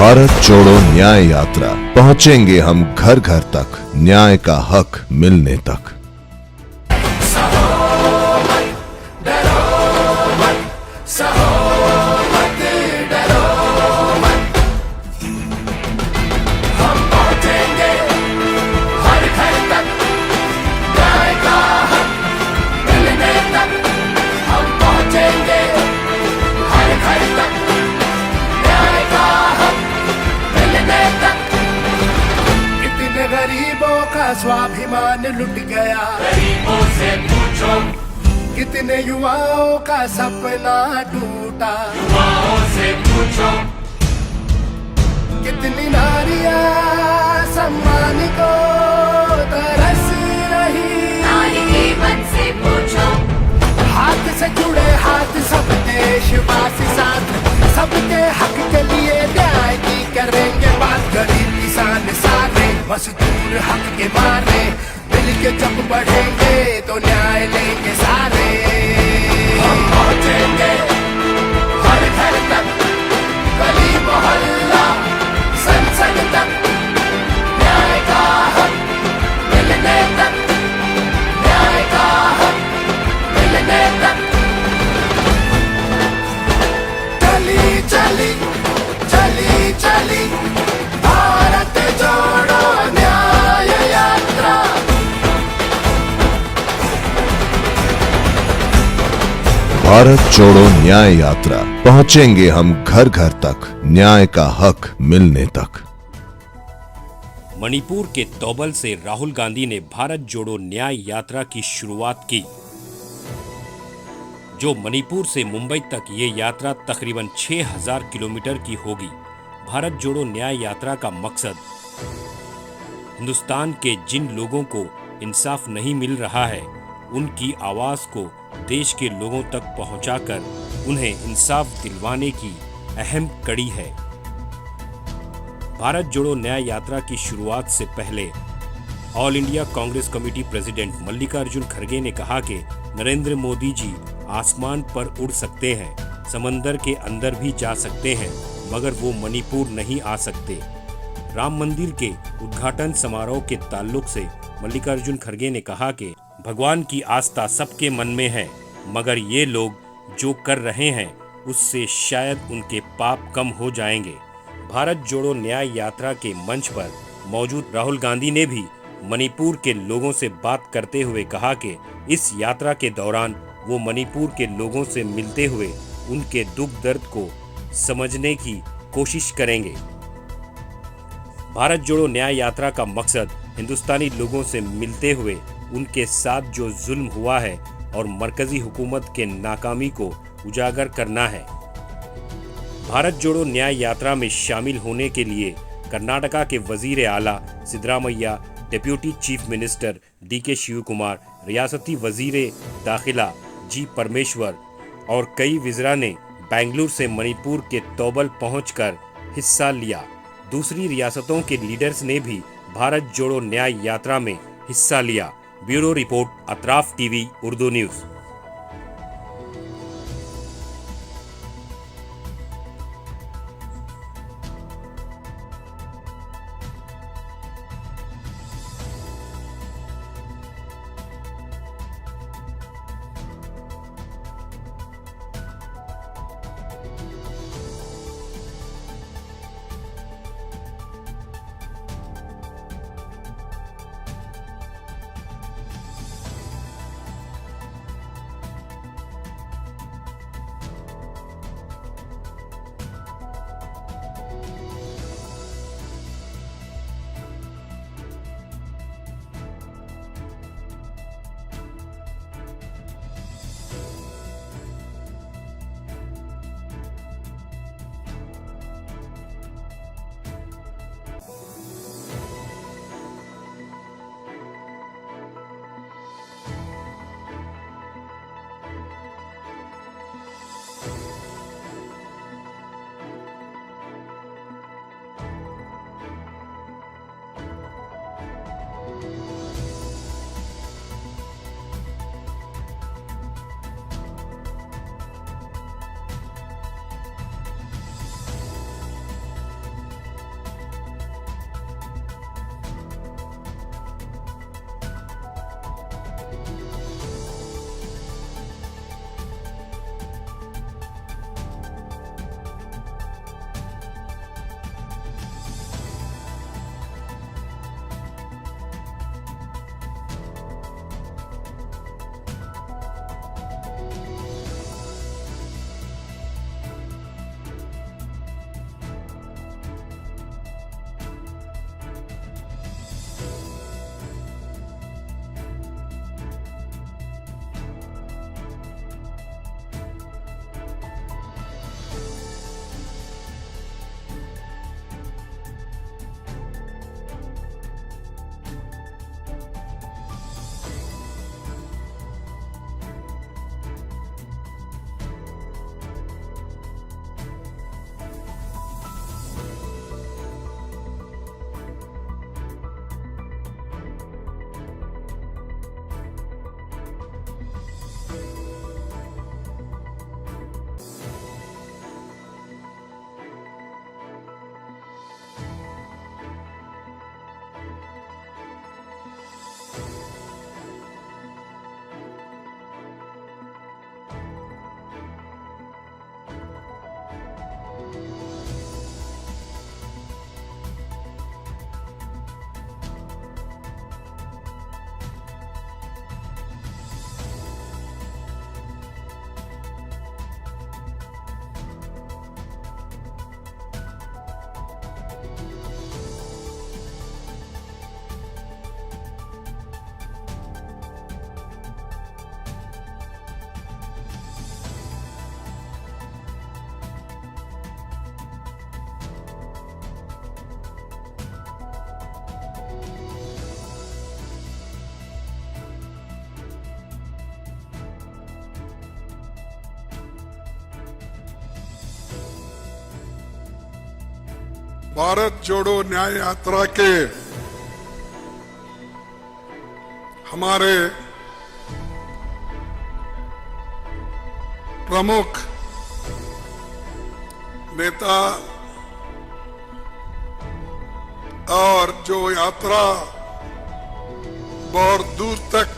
भारत जोड़ो न्याय यात्रा, पहुंचेंगे हम घर घर तक, न्याय का हक मिलने तक। गरीबों का स्वाभिमान लुट गया, गरीबों से पूछो। कितने युवाओं का सपना टूटा, युवाओं से पूछो। कितनी नारियां सम्मान को तरस रही, नारी के मन से पूछो। हाथ से जुड़े हाथ सब देशवासी साथ, सबके हक के लिए न्याय की करेंगे बात। गरीब किसान सारे मजदूर हक के मारे, मिल के जब बढ़ेंगे तो न्याय लेंगे सारे। हम पहुंचेंगे हर घर तक, गली मोहल्ला संसद तक, न्याय का हक मिलने तक, न्याय का हक मिलने तक। चली चली चली चली भारत जोड़ो न्याय यात्रा। भारत जोड़ो न्याय यात्रा, पहुंचेंगे हम घर घर तक, न्याय का हक मिलने तक। मणिपुर के तौबल से राहुल गांधी ने भारत जोड़ो न्याय यात्रा की शुरुआत की। जो मणिपुर से मुंबई तक ये यात्रा तकरीबन 6000 किलोमीटर की होगी। भारत जोड़ो न्याय यात्रा का मकसद हिंदुस्तान के जिन लोगों को इंसाफ नहीं मिल रहा है, उनकी आवाज को देश के लोगों तक पहुंचाकर उन्हें इंसाफ दिलवाने की अहम कड़ी है। भारत जोड़ो न्याय यात्रा की शुरुआत से पहले all India Congress committee president Mallikarjun खड़गे ने कहा कि नरेंद्र मोदी जी आसमान पर उड़ सकते हैं, समंदर के अंदर भी जा सकते हैं, मगर वो मणिपुर नहीं आ सकते। राम मंदिर के उद्घाटन समारोह के ताल्लुक से मल्लिकार्जुन खड़गे ने कहा कि भगवान की आस्था सबके मन में है, मगर ये लोग जो कर रहे हैं उससे शायद उनके पाप कम हो जाएंगे। भारत जोड़ो न्याय यात्रा के मंच पर मौजूद राहुल गांधी ने भी मणिपुर के लोगों से बात करते हुए कहा कि इस यात्रा के दौरान वो मणिपुर के लोगों से मिलते हुए उनके दुख दर्द को समझने की कोशिश करेंगे। भारत जोड़ो न्याय यात्रा का मकसद हिंदुस्तानी लोगों से मिलते हुए उनके साथ जो जुल्म हुआ है और मरकजी हुकूमत के नाकामी को उजागर करना है। भारत जोड़ो न्याय यात्रा में शामिल होने के लिए कर्नाटका के वजीर आला Siddaramaiah, deputy chief minister DK Shivakumar, रियासती वजीर दाखिला जी परमेश्वर और कई वज़रा ने बेंगलुरु से मणिपुर के तौबल पहुंचकर हिस्सा लिया। दूसरी रियासतों के लीडर्स ने भी भारत जोड़ो न्याय यात्रा में हिस्सा लिया। Bureau report, Atraf TV Urdu news. Bharat Jodo Nyay यात्रा के हमारे प्रमुख नेता और जो यात्रा बहुत दूर तक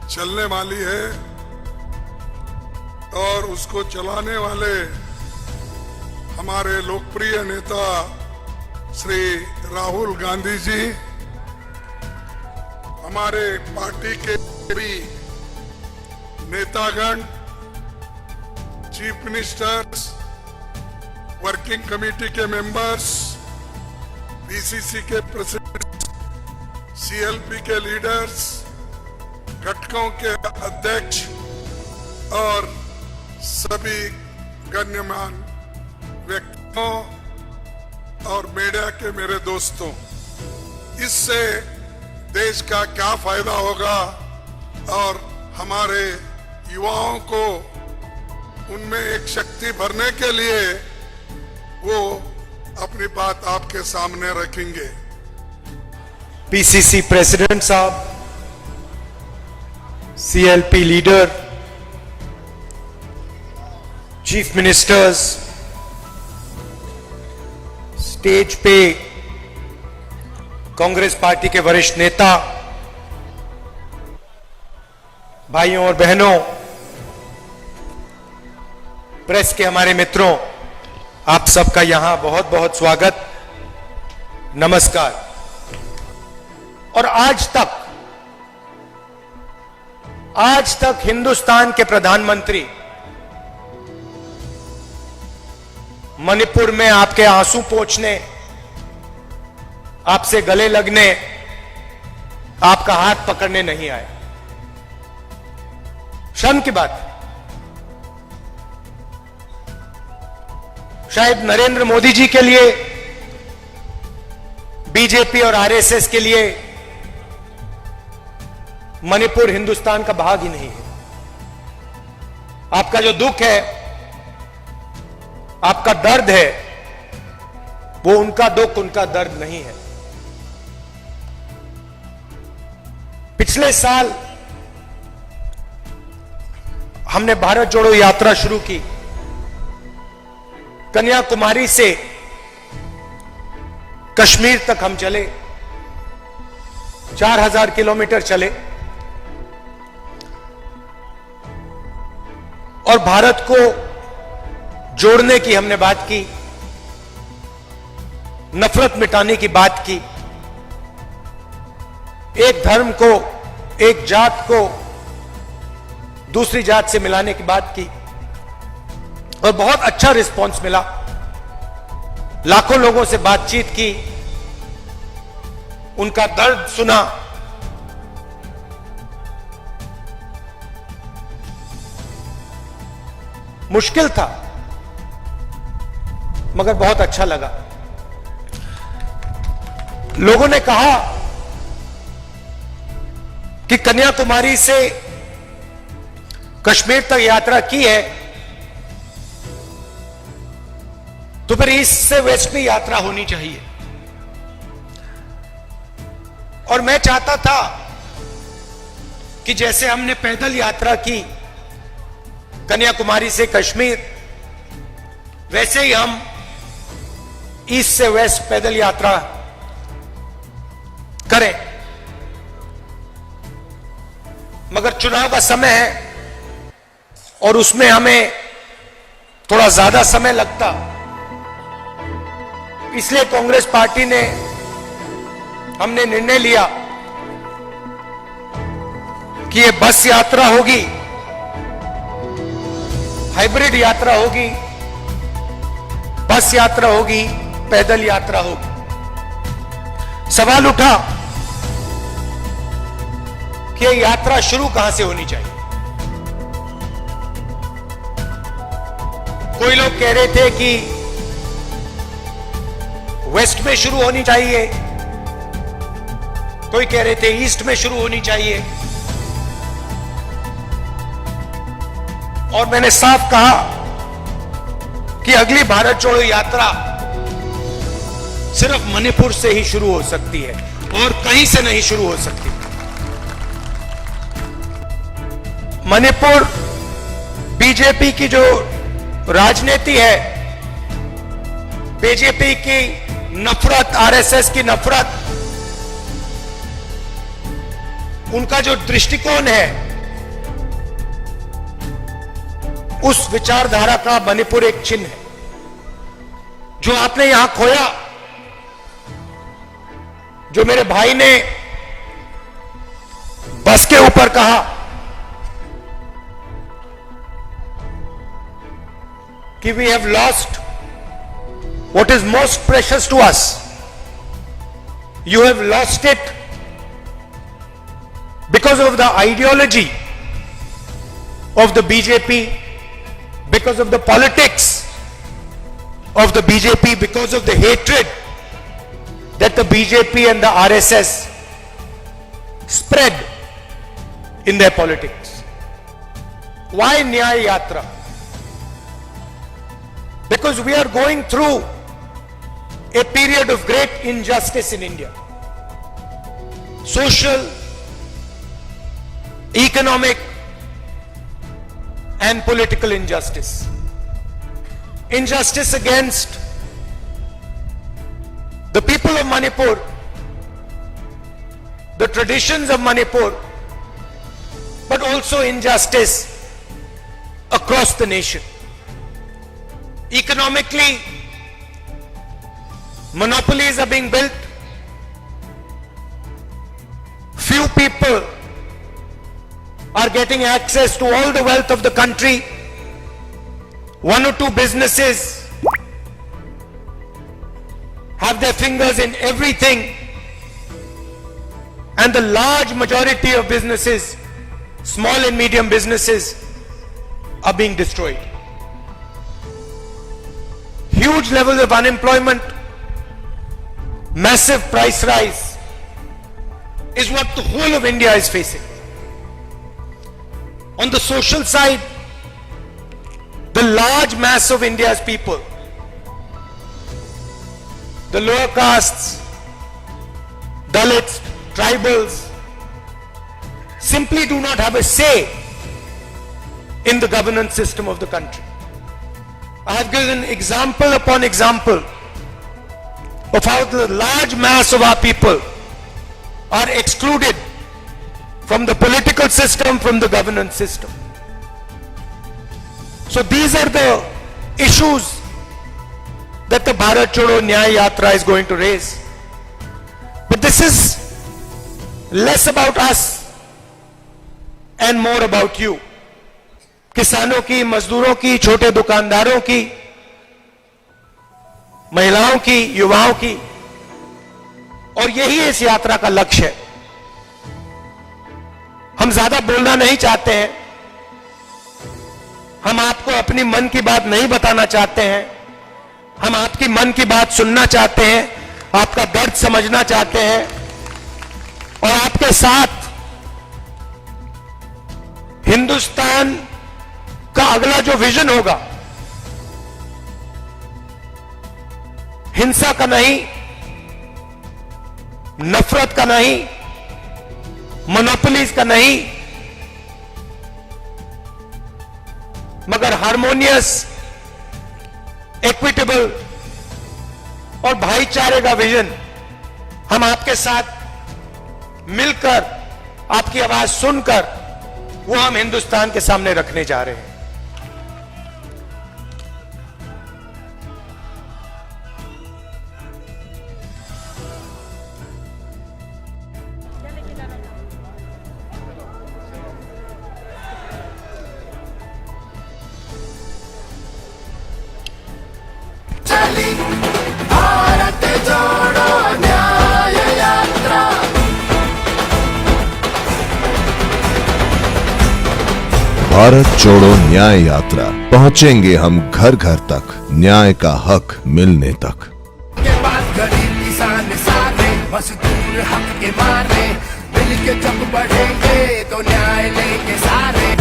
चलने वाली है और उसको चलाने वाले हमारे लोकप्रिय नेता श्री राहुल गांधी जी, हमारे पार्टी के भी नेतागण, चीफ मिनिस्टर्स, वर्किंग कमेटी के मेंबर्स, पीसीसी के प्रेसिडेंट, सीएलपी के लीडर्स, घटकों के अध्यक्ष और सभी गण्यमान्य व्यक्तियों और मीडिया के मेरे दोस्तों, इससे देश का क्या फायदा होगा और हमारे युवाओं को उनमें एक शक्ति भरने के लिए वो अपनी बात आपके सामने रखेंगे। पीसीसी प्रेसिडेंट साहब, CLP leader, chief ministers, stage पे कांग्रेस पार्टी के वरिष्ठ नेता, भाइयों और बहनों, प्रेस के हमारे मित्रों, आप सबका यहां बहुत बहुत स्वागत, नमस्कार। और आज तक हिंदुस्तान के प्रधानमंत्री मणिपुर में आपके आंसू पोंछने, आपसे गले लगने, आपका हाथ पकड़ने नहीं आए। शर्म की बात। शायद नरेंद्र मोदी जी के लिए, बीजेपी और आरएसएस के लिए मणिपुर हिंदुस्तान का भाग ही नहीं है। आपका जो दुख है, आपका दर्द है, वो उनका दुख, उनका दर्द नहीं है। पिछले साल हमने भारत जोड़ो यात्रा शुरू की। कन्याकुमारी से कश्मीर तक हम चले, 4000 किलोमीटर चले और भारत को जोड़ने की हमने बात की, नफरत मिटाने की बात की, एक धर्म को, एक जात को दूसरी जात से मिलाने की बात की और बहुत अच्छा रिस्पांस मिला। लाखों लोगों से बातचीत की, उनका दर्द सुना। मुश्किल था मगर बहुत अच्छा लगा। लोगों ने कहा कि कन्याकुमारी से कश्मीर तक यात्रा की है तो फिर ईस्ट से वेस्ट भी यात्रा होनी चाहिए। और मैं चाहता था कि जैसे हमने पैदल यात्रा की कन्याकुमारी से कश्मीर, वैसे ही हम ईस्ट से वेस्ट पैदल यात्रा करें। मगर चुनाव का समय है और उसमें हमें थोड़ा ज्यादा समय लगता, इसलिए कांग्रेस पार्टी ने, हमने निर्णय लिया कि ये बस यात्रा होगी, हाइब्रिड यात्रा होगी, बस यात्रा होगी, पैदल यात्रा होगी। सवाल उठा कि ये यात्रा शुरू कहां से होनी चाहिए। कोई लोग कह रहे थे कि वेस्ट में शुरू होनी चाहिए, कोई कह रहे थे ईस्ट में शुरू होनी चाहिए, और मैंने साफ कहा कि अगली भारत जोड़ो यात्रा सिर्फ मणिपुर से ही शुरू हो सकती है और कहीं से नहीं शुरू हो सकती। मणिपुर बीजेपी की जो राजनीति है, बीजेपी की नफरत, आरएसएस की नफरत, उनका जो दृष्टिकोण है, उस विचारधारा का मणिपुर एक चिन्ह है। जो आपने यहां खोया, जो मेरे भाई ने बस के ऊपर कहा कि we have lost what is most precious to us. You have lost it because of the ideology of the BJP, because of the politics of the BJP, because of the hatred that the BJP and the RSS spread in their politics. Why Nyaya Yatra? Because we are going through a period of great injustice in India. Social, economic, and political injustice. Injustice against the people of Manipur, the traditions of Manipur, but also injustice across the nation. Economically, monopolies are being built. Few people are getting access to all the wealth of the country. One or two businesses have their fingers in everything, and the large majority of businesses, small and medium businesses, are being destroyed. Huge levels of unemployment, massive price rise is what the whole of India is facing. On the social side, the large mass of India's people, the lower castes, Dalits, tribals, simply do not have a say in the governance system of the country. I have given example upon example of how the large mass of our people are excluded from the political system, from the governance system. So these are the issues that the Bharat Jodo Nyaya Yatra is going to raise. But this is less about us and more about you. किसानों की, मजदूरों की, छोटे दुकानदारों की, महिलाओं की, युवाओं की, और यही इस यात्रा का लक्ष्य है। हम ज्यादा बोलना नहीं चाहते हैं, हम आपको अपनी मन की बात नहीं बताना चाहते हैं, हम आपकी मन की बात सुनना चाहते हैं, आपका दर्द समझना चाहते हैं, और आपके साथ हिंदुस्तान का अगला जो विजन होगा, हिंसा का नहीं, नफरत का नहीं, मोनोपोलीज का नहीं, मगर हार्मोनियस, इक्विटेबल और भाईचारे का विजन हम आपके साथ मिलकर, आपकी आवाज सुनकर, वो हम हिंदुस्तान के सामने रखने जा रहे हैं। भारत जोड़ो न्याय यात्रा, पहुंचेंगे हम घर घर तक, न्याय का हक मिलने तक। के बाद गरीब किसान सारे मजदूर हक के मारे, मिल के जब बढ़ेंगे तो न्याय लेंगे सारे।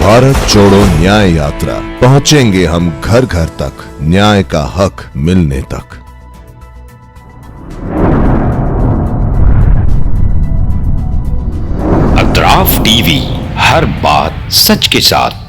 भारत जोड़ो न्याय यात्रा, पहुंचेंगे हम घर घर तक, न्याय का हक मिलने तक। अतराफ टीवी, हर बात सच के साथ।